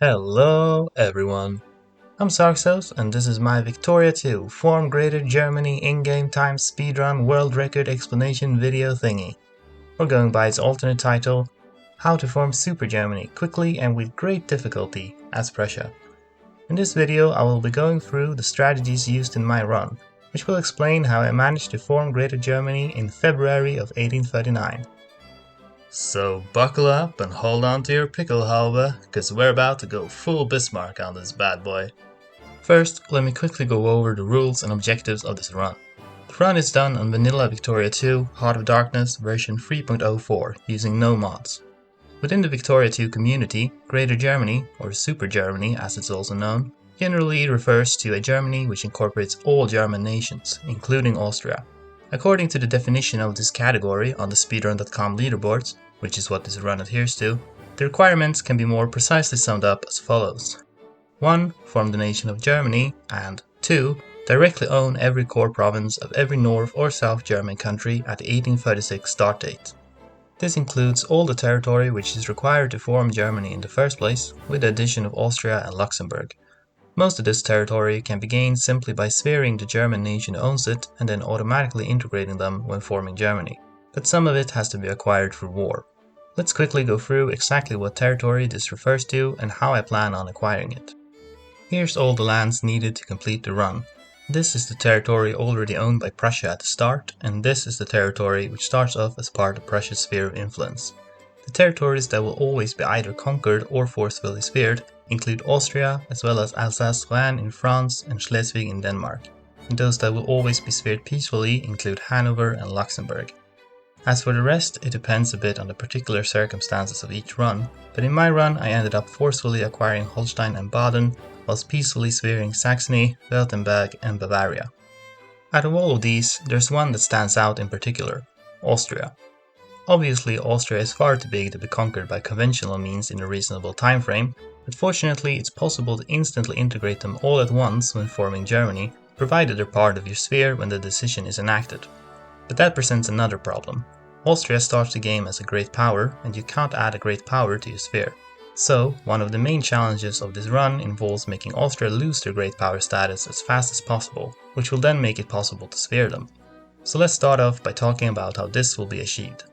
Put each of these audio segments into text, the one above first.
Hello everyone, I'm Sarxos and this is my Vic2 Form Greater Germany in-game time speedrun world record explanation video thingy. We're going by its alternate title, How to Form Super Germany Quickly and with Great Difficulty as Prussia. In this video I will be going through the strategies used in my run, which will explain how I managed to form Greater Germany in February of 1839. So buckle up and hold on to your pickle halve, cause we're about to go full Bismarck on this bad boy. First, let me quickly go over the rules and objectives of this run. The run is done on Vanilla Victoria 2 Heart of Darkness version 3.04 using no mods. Within the Victoria 2 community, Greater Germany, or Super Germany as it's also known, generally refers to a Germany which incorporates all German nations, including Austria. According to the definition of this category on the speedrun.com leaderboards, which is what this run adheres to, the requirements can be more precisely summed up as follows. 1. Form the nation of Germany, and 2. Directly own every core province of every North or South German country at the 1836 start date. This includes all the territory which is required to form Germany in the first place, with the addition of Austria and Luxembourg. Most of this territory can be gained simply by swearing the German nation owns it and then automatically integrating them when forming Germany, but some of it has to be acquired through war. Let's quickly go through exactly what territory this refers to and how I plan on acquiring it. Here's all the lands needed to complete the run. This is the territory already owned by Prussia at the start, and this is the territory which starts off as part of Prussia's sphere of influence. The territories that will always be either conquered or forcefully sphered include Austria, as well as Alsace-Lorraine in France and Schleswig in Denmark, and those that will always be sphered peacefully include Hanover and Luxembourg. As for the rest, it depends a bit on the particular circumstances of each run, but in my run I ended up forcefully acquiring Holstein and Baden, whilst peacefully sphering Saxony, Württemberg and Bavaria. Out of all of these, there's one that stands out in particular, Austria. Obviously, Austria is far too big to be conquered by conventional means in a reasonable time frame, but fortunately it's possible to instantly integrate them all at once when forming Germany, provided they're part of your sphere when the decision is enacted. But that presents another problem. Austria starts the game as a great power, and you can't add a great power to your sphere. So, one of the main challenges of this run involves making Austria lose their great power status as fast as possible, which will then make it possible to sphere them. So let's start off by talking about how this will be achieved.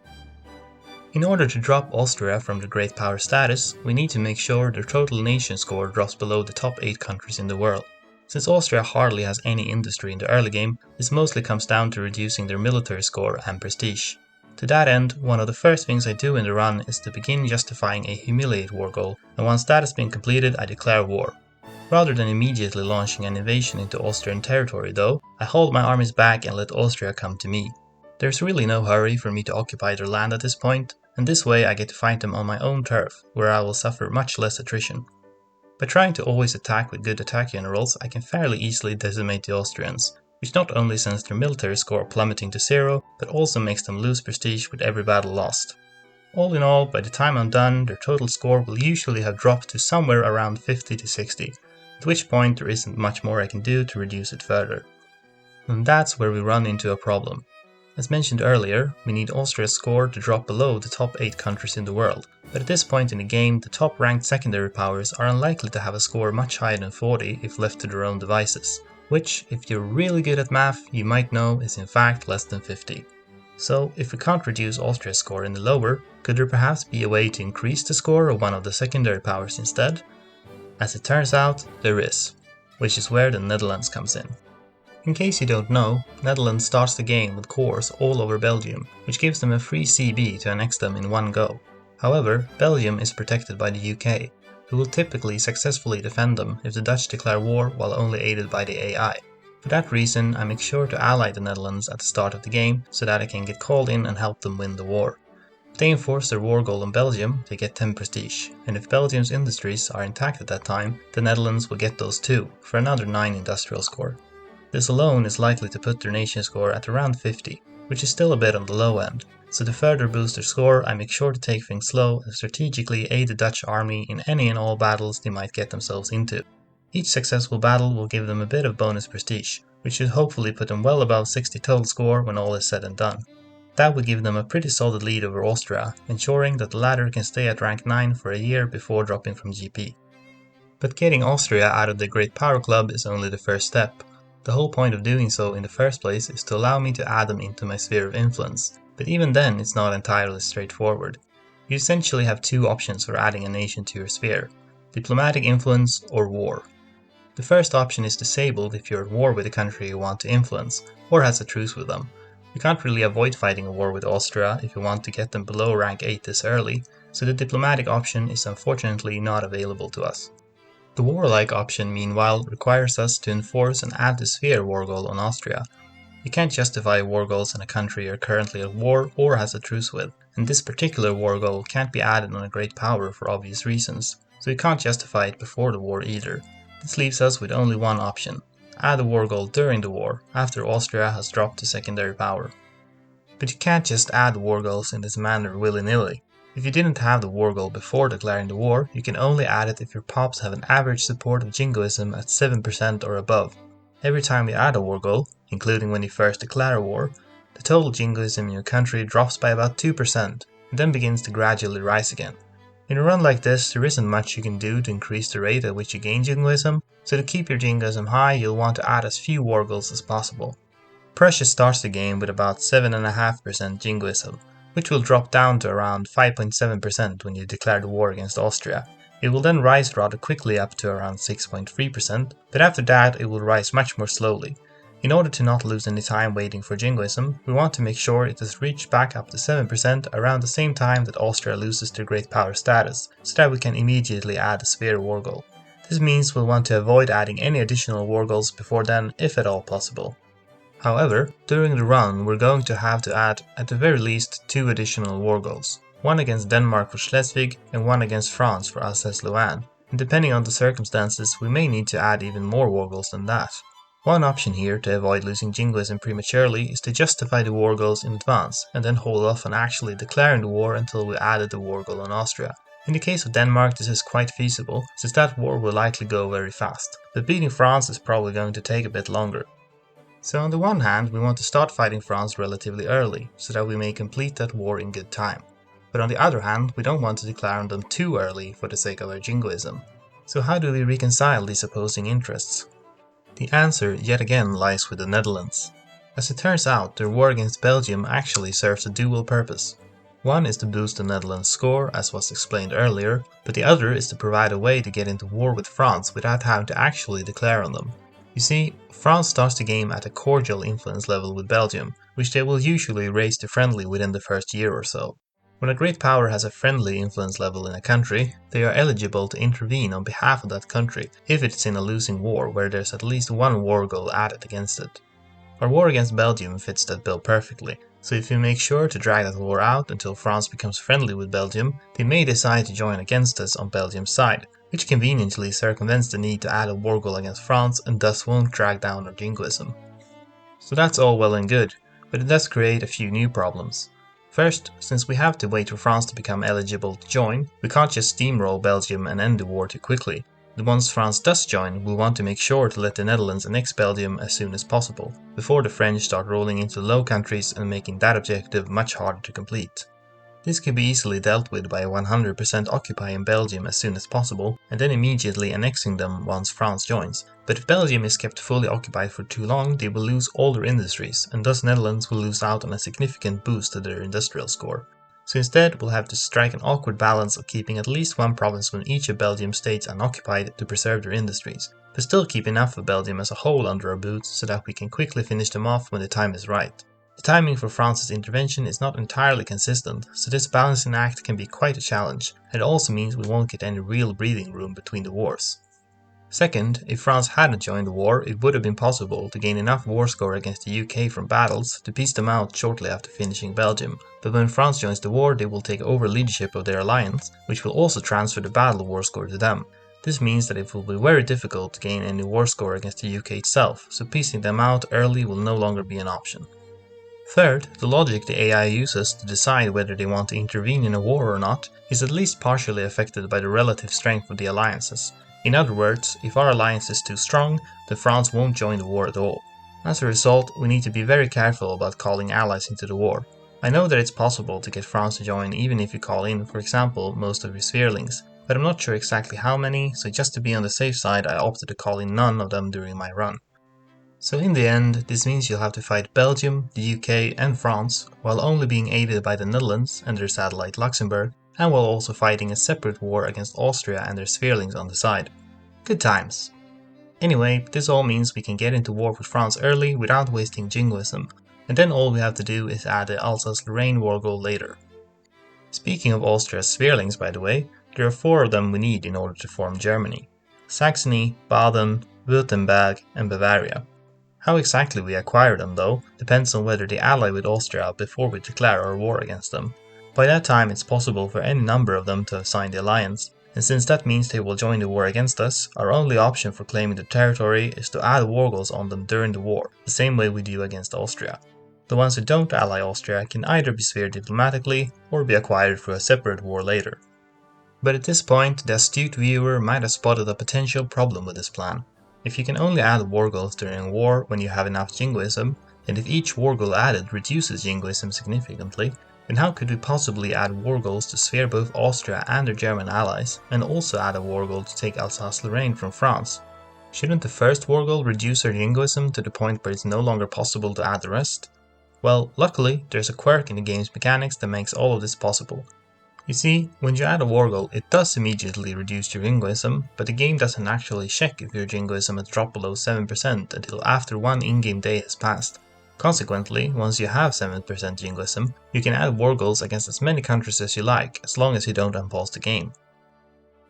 In order to drop Austria from the great power status, we need to make sure their total nation score drops below the top 8 countries in the world. Since Austria hardly has any industry in the early game, this mostly comes down to reducing their military score and prestige. To that end, one of the first things I do in the run is to begin justifying a humiliate war goal, and once that has been completed I declare war. Rather than immediately launching an invasion into Austrian territory though, I hold my armies back and let Austria come to me. There's really no hurry for me to occupy their land at this point, and this way I get to fight them on my own turf, where I will suffer much less attrition. By trying to always attack with good attack generals, I can fairly easily decimate the Austrians, which not only sends their military score plummeting to 0, but also makes them lose prestige with every battle lost. All in all, by the time I'm done, their total score will usually have dropped to somewhere around 50 to 60, at which point there isn't much more I can do to reduce it further. And that's where we run into a problem. As mentioned earlier, we need Austria's score to drop below the top 8 countries in the world, but at this point in the game the top ranked secondary powers are unlikely to have a score much higher than 40 if left to their own devices, which, if you're really good at math, you might know is in fact less than 50. So, if we can't reduce Austria's score any lower, could there perhaps be a way to increase the score of one of the secondary powers instead? As it turns out, there is, which is where the Netherlands comes in. In case you don't know, Netherlands starts the game with cores all over Belgium, which gives them a free CB to annex them in one go. However, Belgium is protected by the UK, who will typically successfully defend them if the Dutch declare war while only aided by the AI. For that reason, I make sure to ally the Netherlands at the start of the game so that I can get called in and help them win the war. If they enforce their war goal on Belgium, they get 10 prestige, and if Belgium's industries are intact at that time, the Netherlands will get those too, for another 9 industrial score. This alone is likely to put their nation score at around 50, which is still a bit on the low end, so to further boost their score I make sure to take things slow and strategically aid the Dutch army in any and all battles they might get themselves into. Each successful battle will give them a bit of bonus prestige, which should hopefully put them well above 60 total score when all is said and done. That would give them a pretty solid lead over Austria, ensuring that the latter can stay at rank 9 for a year before dropping from GP. But getting Austria out of the Great Power Club is only the first step. The whole point of doing so in the first place is to allow me to add them into my sphere of influence, but even then it's not entirely straightforward. You essentially have two options for adding a nation to your sphere: diplomatic influence or war. The first option is disabled if you're at war with a country you want to influence, or has a truce with them. You can't really avoid fighting a war with Austria if you want to get them below rank 8 this early, so the diplomatic option is unfortunately not available to us. The warlike option, meanwhile, requires us to enforce an anti-sphere war goal on Austria. You can't justify war goals in a country you're currently at war or has a truce with, and this particular war goal can't be added on a great power for obvious reasons, so you can't justify it before the war either. This leaves us with only one option: add a war goal during the war, after Austria has dropped to secondary power. But you can't just add war goals in this manner willy-nilly. If you didn't have the war goal before declaring the war, you can only add it if your pops have an average support of jingoism at 7% or above. Every time you add a war goal, including when you first declare a war, the total jingoism in your country drops by about 2% and then begins to gradually rise again. In a run like this, there isn't much you can do to increase the rate at which you gain jingoism, so to keep your jingoism high you'll want to add as few war goals as possible. Prussia starts the game with about 7.5% jingoism, which will drop down to around 5.7% when you declare the war against Austria. It will then rise rather quickly up to around 6.3%, but after that it will rise much more slowly. In order to not lose any time waiting for jingoism, we want to make sure it has reached back up to 7% around the same time that Austria loses their great power status, so that we can immediately add a sphere war goal. This means we'll want to avoid adding any additional war goals before then, if at all possible. However, during the run we're going to have to add at the very least 2 additional war goals, one against Denmark for Schleswig and one against France for Alsace-Lorraine, and depending on the circumstances we may need to add even more war goals than that. One option here to avoid losing jingoism prematurely is to justify the war goals in advance and then hold off on actually declaring the war until we added the war goal on Austria. In the case of Denmark this is quite feasible, since that war will likely go very fast, but beating France is probably going to take a bit longer. So on the one hand we want to start fighting France relatively early, so that we may complete that war in good time. But on the other hand we don't want to declare on them too early for the sake of our jingoism. So how do we reconcile these opposing interests? The answer yet again lies with the Netherlands. As it turns out, their war against Belgium actually serves a dual purpose. One is to boost the Netherlands' score, as was explained earlier, but the other is to provide a way to get into war with France without having to actually declare on them. You see, France starts the game at a cordial influence level with Belgium, which they will usually raise to friendly within the first year or so. When a great power has a friendly influence level in a country, they are eligible to intervene on behalf of that country if it's in a losing war where there's at least one war goal added against it. Our war against Belgium fits that bill perfectly, so if we make sure to drag that war out until France becomes friendly with Belgium, they may decide to join against us on Belgium's side, which conveniently circumvents the need to add a war goal against France and thus won't drag down our jingoism. So that's all well and good, but it does create a few new problems. First, since we have to wait for France to become eligible to join, we can't just steamroll Belgium and end the war too quickly. And once France does join, we'll want to make sure to let the Netherlands annex Belgium as soon as possible, before the French start rolling into the Low Countries and making that objective much harder to complete. This can be easily dealt with by 100% occupying Belgium as soon as possible, and then immediately annexing them once France joins. But if Belgium is kept fully occupied for too long, they will lose all their industries, and thus Netherlands will lose out on a significant boost to their industrial score. So instead, we'll have to strike an awkward balance of keeping at least one province from each of Belgium's states unoccupied to preserve their industries, but still keep enough of Belgium as a whole under our boots so that we can quickly finish them off when the time is right. The timing for France's intervention is not entirely consistent, so this balancing act can be quite a challenge, and it also means we won't get any real breathing room between the wars. Second, if France hadn't joined the war, it would have been possible to gain enough war score against the UK from battles to peace them out shortly after finishing Belgium, but when France joins the war they will take over leadership of their alliance, which will also transfer the battle war score to them. This means that it will be very difficult to gain any war score against the UK itself, so piecing them out early will no longer be an option. Third, the logic the AI uses to decide whether they want to intervene in a war or not is at least partially affected by the relative strength of the alliances. In other words, if our alliance is too strong, then France won't join the war at all. As a result, we need to be very careful about calling allies into the war. I know that it's possible to get France to join even if you call in, for example, most of your spherelings, but I'm not sure exactly how many, so just to be on the safe side I opted to call in none of them during my run. So in the end, this means you'll have to fight Belgium, the UK and France, while only being aided by the Netherlands and their satellite Luxembourg, and while also fighting a separate war against Austria and their spherelings on the side. Good times. Anyway, this all means we can get into war with France early without wasting jingoism, and then all we have to do is add the Alsace-Lorraine war goal later. Speaking of Austria's spherelings, by the way, there are 4 of them we need in order to form Germany: Saxony, Baden, Württemberg and Bavaria. How exactly we acquire them, though, depends on whether they ally with Austria before we declare our war against them. By that time it's possible for any number of them to have signed the alliance, and since that means they will join the war against us, our only option for claiming the territory is to add war goals on them during the war, the same way we do against Austria. The ones who don't ally Austria can either be sphered diplomatically or be acquired through a separate war later. But at this point, the astute viewer might have spotted a potential problem with this plan. If you can only add war goals during a war when you have enough jingoism, and if each war goal added reduces jingoism significantly, then how could we possibly add war goals to sphere both Austria and their German allies, and also add a war goal to take Alsace-Lorraine from France? Shouldn't the first war goal reduce our jingoism to the point where it's no longer possible to add the rest? Well, luckily, there's a quirk in the game's mechanics that makes all of this possible. You see, when you add a war goal, it does immediately reduce your jingoism, but the game doesn't actually check if your jingoism has dropped below 7% until after one in-game day has passed. Consequently, once you have 7% jingoism, you can add war goals against as many countries as you like, as long as you don't unpause the game.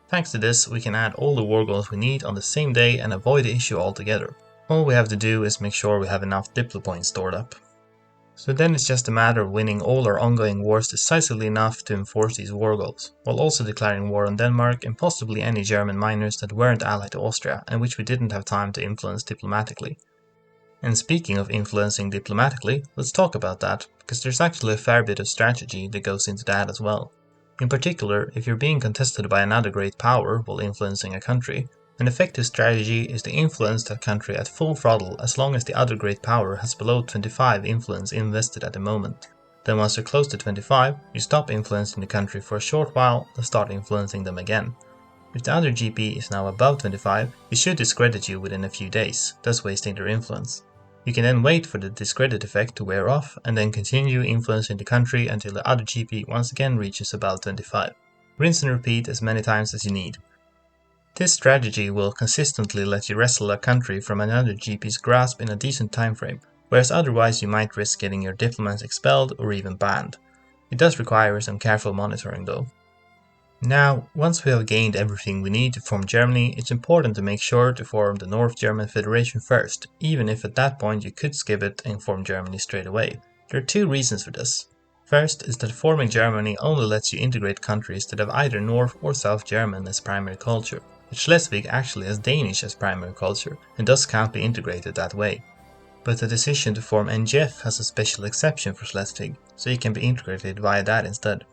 Thanks to this, we can add all the war goals we need on the same day and avoid the issue altogether. All we have to do is make sure we have enough diplo points stored up. So then it's just a matter of winning all our ongoing wars decisively enough to enforce these war goals, while also declaring war on Denmark and possibly any German minors that weren't allied to Austria and which we didn't have time to influence diplomatically. And speaking of influencing diplomatically, let's talk about that, because there's actually a fair bit of strategy that goes into that as well. In particular, if you're being contested by another great power while influencing a country, an effective strategy is to influence that country at full throttle as long as the other great power has below 25 influence invested at the moment. Then once you're close to 25, you stop influencing the country for a short while and start influencing them again. If the other GP is now above 25, they should discredit you within a few days, thus wasting their influence. You can then wait for the discredit effect to wear off and then continue influencing the country until the other GP once again reaches about 25. Rinse and repeat as many times as you need. This strategy will consistently let you wrestle a country from another GP's grasp in a decent time frame, whereas otherwise you might risk getting your diplomats expelled or even banned. It does require some careful monitoring though. Now, once we have gained everything we need to form Germany, it's important to make sure to form the North German Federation first, even if at that point you could skip it and form Germany straight away. There are 2 reasons for this. First is that forming Germany only lets you integrate countries that have either North or South German as primary culture, which Schleswig actually has Danish as primary culture and thus can't be integrated that way. But the decision to form NGF has a special exception for Schleswig, so you can be integrated via that instead.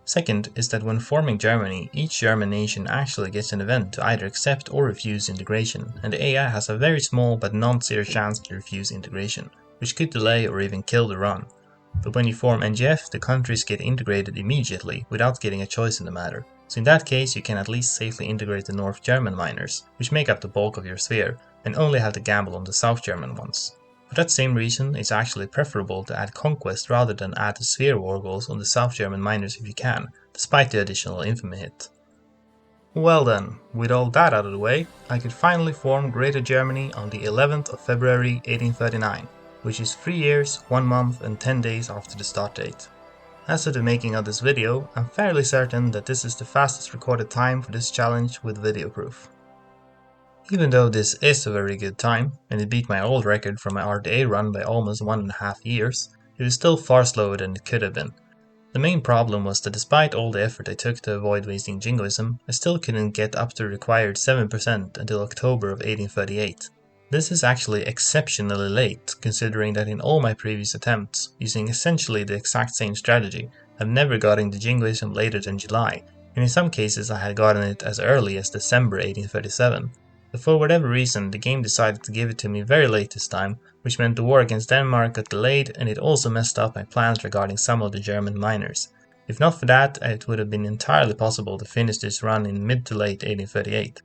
Second is that when forming Germany, each German nation actually gets an event to either accept or refuse integration, and the AI has a very small but non-zero chance to refuse integration, which could delay or even kill the run. But when you form NGF, the countries get integrated immediately without getting a choice in the matter. So in that case you can at least safely integrate the North German minors, which make up the bulk of your sphere, and only have to gamble on the South German ones. For that same reason, it's actually preferable to add conquest rather than add the sphere war goals on the South German minors if you can, despite the additional infamy hit. Well then, with all that out of the way, I could finally form Greater Germany on the 11th of February 1839, which is 3 years, 1 month and 10 days after the start date. As of the making of this video, I'm fairly certain that this is the fastest recorded time for this challenge with video proof. Even though this is a very good time, and it beat my old record from my RDA run by almost 1.5 years, it was still far slower than it could have been. The main problem was that despite all the effort I took to avoid wasting jingoism, I still couldn't get up to the required 7% until October of 1838. This is actually exceptionally late, considering that in all my previous attempts, using essentially the exact same strategy, I've never gotten the jingoism later than July, and in some cases I had gotten it as early as December 1837. But for whatever reason, the game decided to give it to me very late this time, which meant the war against Denmark got delayed, and it also messed up my plans regarding some of the German minors. If not for that, it would have been entirely possible to finish this run in mid to late 1838.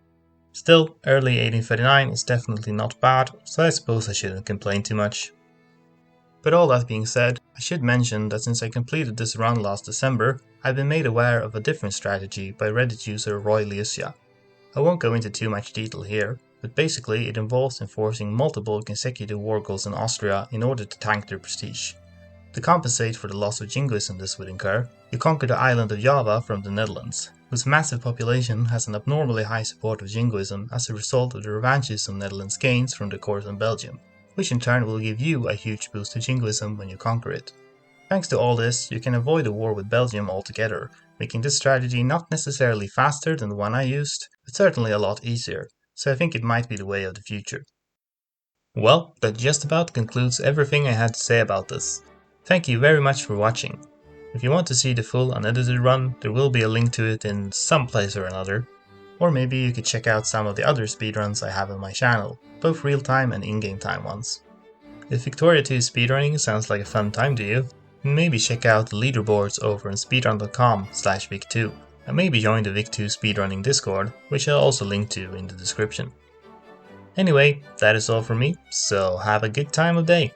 Still, early 1839 is definitely not bad, so I suppose I shouldn't complain too much. But all that being said, I should mention that since I completed this run last December, I've been made aware of a different strategy by Reddit user RoyLiuzya. I won't go into too much detail here, but basically it involves enforcing multiple consecutive war goals in Austria in order to tank their prestige. To compensate for the loss of jingoism this would incur, you conquer the island of Java from the Netherlands, whose massive population has an abnormally high support of jingoism as a result of the revanchism Netherlands gains from the course in Belgium, which in turn will give you a huge boost to jingoism when you conquer it. Thanks to all this, you can avoid a war with Belgium altogether, making this strategy not necessarily faster than the one I used, but certainly a lot easier, so I think it might be the way of the future. Well, that just about concludes everything I had to say about this. Thank you very much for watching. If you want to see the full unedited run, there will be a link to it in some place or another, or maybe you could check out some of the other speedruns I have on my channel, both real-time and in-game time ones. If Victoria 2 speedrunning sounds like a fun time to you, then maybe check out the leaderboards over on speedrun.com/Vic2, and maybe join the Vic2 speedrunning Discord, which I'll also link to in the description. Anyway, that is all from me, so have a good time of day.